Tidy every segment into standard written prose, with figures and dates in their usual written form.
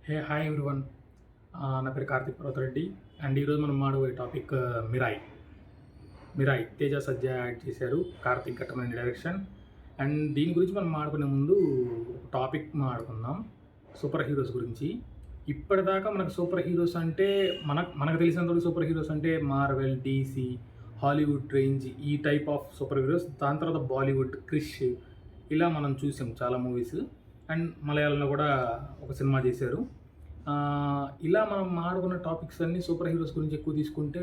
Hi everyone. నా పేరు Karthik Parvathareddy. And ఈరోజు మనం మాట్లాడే టాపిక్ మిరాయ్. తేజ సజ్జా యాడ్ చేశారు, కార్తిక్ ఘట్టమనేని డైరెక్షన్. అండ్ దీని గురించి మనం మాట్లాడుకునే ముందు టాపిక్ మాట్లాడుకుందాం, సూపర్ హీరోస్ గురించి. ఇప్పటిదాకా మనకు సూపర్ హీరోస్ అంటే మనకు తెలిసినంత సూపర్ హీరోస్ అంటే మార్వెల్, డీసీ, హాలీవుడ్ రేంజ్ ఈ టైప్ ఆఫ్ సూపర్ హీరోస్. దాని తర్వాత బాలీవుడ్, క్రిష్, ఇలా మనం చూసాం చాలా మూవీస్. అండ్ మలయాళంలో కూడా ఒక సినిమా చేశారు. ఇలా మనం మాట్లాడుకున్న టాపిక్స్ అన్నీ సూపర్ హీరోస్ గురించి ఎక్కువ తీసుకుంటే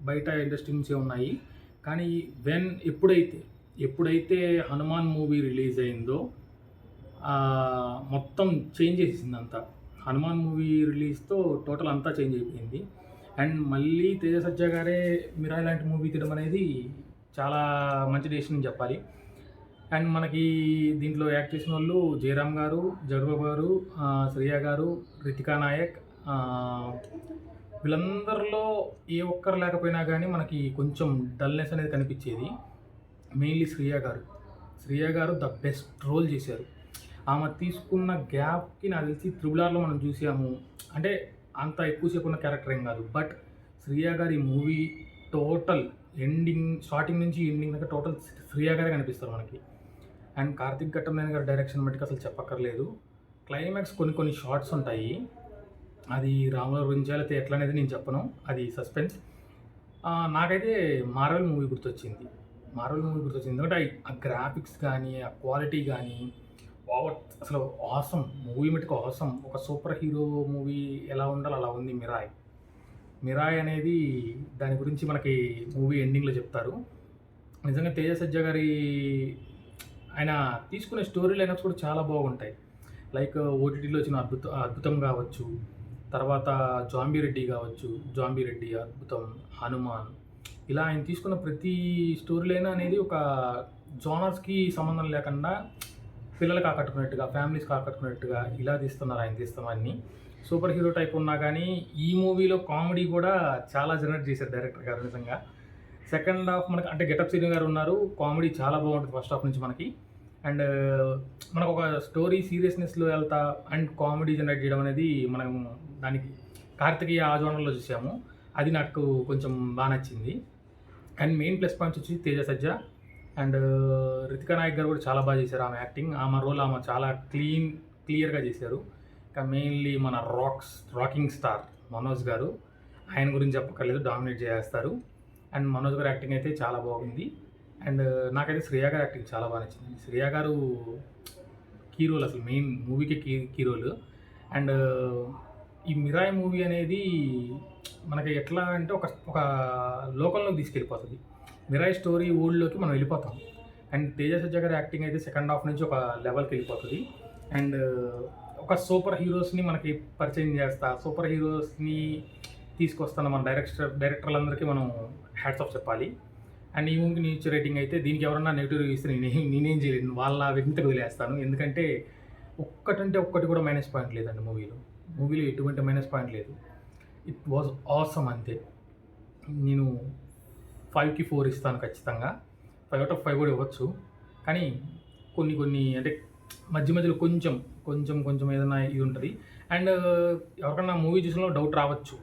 బయట ఇండస్ట్రీ నుంచే ఉన్నాయి. కానీ ఎప్పుడైతే హనుమాన్ మూవీ రిలీజ్ అయిందో మొత్తం చేంజ్ చేసేసింది అంతా. హనుమాన్ మూవీ రిలీజ్తో టోటల్ అంతా చేంజ్ అయిపోయింది. అండ్ మళ్ళీ తేజ సజ్జా గారే మిరాయ్ లాంటి మూవీ తీయడం అనేది చాలా మంచి డెసిషన్ అని చెప్పాలి. అండ్ మనకి దీంట్లో యాక్ట్ చేసిన వాళ్ళు జయరామ్ గారు, జగబాబు గారు, శ్రియా గారు, రితికా నాయక్. వీళ్ళందరిలో ఏ ఒక్కరు లేకపోయినా కానీ మనకి కొంచెం డల్నెస్ అనేది కనిపించేది. మెయిన్లీ శ్రియా గారు ద బెస్ట్ రోల్ చేశారు. ఆమె తీసుకున్న గ్యాప్కి నాకు తెలిసి త్రిబుల్ మనం చూసాము. అంటే అంత ఎక్కువసేపు ఉన్న క్యారెక్టర్ ఏం కాదు, బట్ శ్రియా గారి మూవీ టోటల్ స్టార్టింగ్ నుంచి ఎండింగ్ దాకా టోటల్ శ్రియా గారే కనిపిస్తారు మనకి. అండ్ కార్తిక్ ఘట్టమనేని గారి డైరెక్షన్ మట్టుకు అసలు చెప్పక్కర్లేదు. క్లైమాక్స్ కొన్ని షార్ట్స్ ఉంటాయి, అది రాముల గురించి అయితే ఎట్లా అనేది నేను చెప్పను, అది సస్పెన్స్. నాకైతే మార్వెల్ మూవీ గుర్తొచ్చింది. ఎందుకంటే ఆ గ్రాఫిక్స్ కానీ, ఆ క్వాలిటీ కానీ అసలు ఆసమ్ మూవీ మటుకు ఆసమ్. ఒక సూపర్ హీరో మూవీ ఎలా ఉండాలో అలా ఉంది మిరాయ్ అనేది. దాని గురించి మనకి మూవీ ఎండింగ్లో చెప్తారు. నిజంగా తేజ సజ్జా గారి ఆయన తీసుకునే స్టోరీ లైనప్స్ కూడా చాలా బాగుంటాయి. లైక్ ఓటీటీలో వచ్చిన అద్భుతం కావచ్చు, తర్వాత జాంబీ రెడ్డి అద్భుతం, హనుమాన్, ఇలా ఆయన తీసుకున్న ప్రతి స్టోరీ లైన్ అనేది ఒక జోనర్స్కి సంబంధం లేకుండా పిల్లలకు ఆకట్టుకున్నట్టుగా, ఫ్యామిలీస్కి ఆకట్టుకున్నట్టుగా ఇలా తీస్తున్నారని. సూపర్ హీరో టైప్ ఉన్నా కానీ ఈ మూవీలో కామెడీ కూడా చాలా జనరేట్ చేశారు డైరెక్టర్ గారు నిజంగా. సెకండ్ హాఫ్ మనకి అంటే గెటప్ శ్రీను గారు ఉన్నారు, కామెడీ చాలా బాగుంటుంది ఫస్ట్ హాఫ్ నుంచి మనకి. అండ్ మనకు ఒక స్టోరీ సీరియస్నెస్లో వెళ్తా అండ్ కామెడీ జనరేట్ చేయడం అనేది మనం దానికి కార్తికేయ ఆ జోనర్లో చూసాము. అది నాకు కొంచెం బాగా నచ్చింది. అండ్ మెయిన్ ప్లస్ పాయింట్స్ వచ్చి తేజ సజ్జా అండ్ రితికా నాయక్ గారు కూడా చాలా బాగా చేశారు. ఆమె యాక్టింగ్, ఆమె రోల్ ఆమె చాలా క్లియర్గా చేశారు. ఇంకా మెయిన్లీ మన రాకింగ్ స్టార్ మనోజ్ గారు, ఆయన గురించి చెప్పక్కర్లేదు, డామినేట్ చేస్తారు. అండ్ మనోజ్ గారు యాక్టింగ్ అయితే చాలా బాగుంది. అండ్ నాకైతే శ్రియా గారు యాక్టింగ్ చాలా బాగా నచ్చింది. శ్రియా గారు కీ రోల్, అసలు మెయిన్ మూవీకి కీ రోల్. అండ్ ఈ మిరాయ్ మూవీ అనేది మనకి ఎట్లా అంటే ఒక లోకంలోకి తీసుకెళ్ళిపోతుంది. మిరాయ్ స్టోరీ ఊళ్ళోకి మనం వెళ్ళిపోతాం. అండ్ తేజ సజ్జా గారి యాక్టింగ్ అయితే సెకండ్ హాఫ్ నుంచి ఒక లెవెల్కి వెళ్ళిపోతుంది. అండ్ ఒక సూపర్ హీరోస్ని మనకి పరిచయం చేస్తా, సూపర్ హీరోస్ని తీసుకొస్తాను మన డైరెక్టర్లందరికీ మనం హ్యాట్స్ ఆఫ్ చెప్పాలి. అండ్ ఈ మూవీకి నేను ఇచ్చే రేటింగ్ అయితే, దీనికి ఎవరన్నా నెగిటివ్ రివ్యూ ఇస్తే నేనేం చేయలేను, వాళ్ళ వ్యక్తికి వదిలేస్తాను. ఎందుకంటే ఒక్కటి కూడా మైనస్ పాయింట్ లేదండి మూవీలో ఎటువంటి మైనస్ పాయింట్ లేదు. ఇట్ వాజ్ ఆసమ్ అంతే. నేను 5కి 4 ఇస్తాను ఖచ్చితంగా. 5 out of 5 కూడా ఇవ్వచ్చు. కానీ కొన్ని అంటే మధ్యలో కొంచెం ఏదైనా ఇది ఉంటుంది. అండ్ ఎవరికన్నా మూవీ చూసిన డౌట్ రావచ్చు,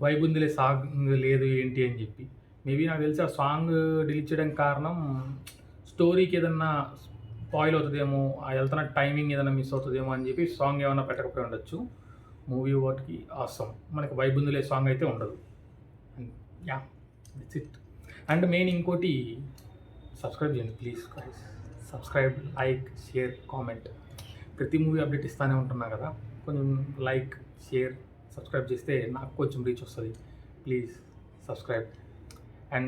వైబ్ ఉందిలే, సాంగ్ లేదు ఏంటి అని చెప్పి. మేబీ నాకు తెలిసి ఆ సాంగ్ డిలీట్ చేయడానికి కారణం స్టోరీకి ఏదన్నా స్పాయిల్ అవుతుందేమో, ఆ వెళ్తున్న టైమింగ్ ఏదైనా మిస్ అవుతుందేమో అని చెప్పి సాంగ్ ఏమైనా పెట్టకపోయి ఉండొచ్చు. మూవీ వాటికి ఆసమ్, మనకి వైబ్ ఉందిలే సాంగ్ అయితే ఉండదు. Yeah, it's it. And main ఇంకోటి, సబ్స్క్రైబ్ చేయండి please guys. Subscribe, like, share, comment. ప్రతి మూవీ అప్డేట్ ఇస్తూనే ఉంటున్నా కదా, కొంచెం లైక్, షేర్, సబ్స్క్రైబ్ చేస్తే నాకు కొంచెం రీచ్ వస్తుంది. Please subscribe. And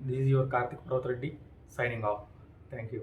this is your Karthik Pratreddy signing off. Thank you.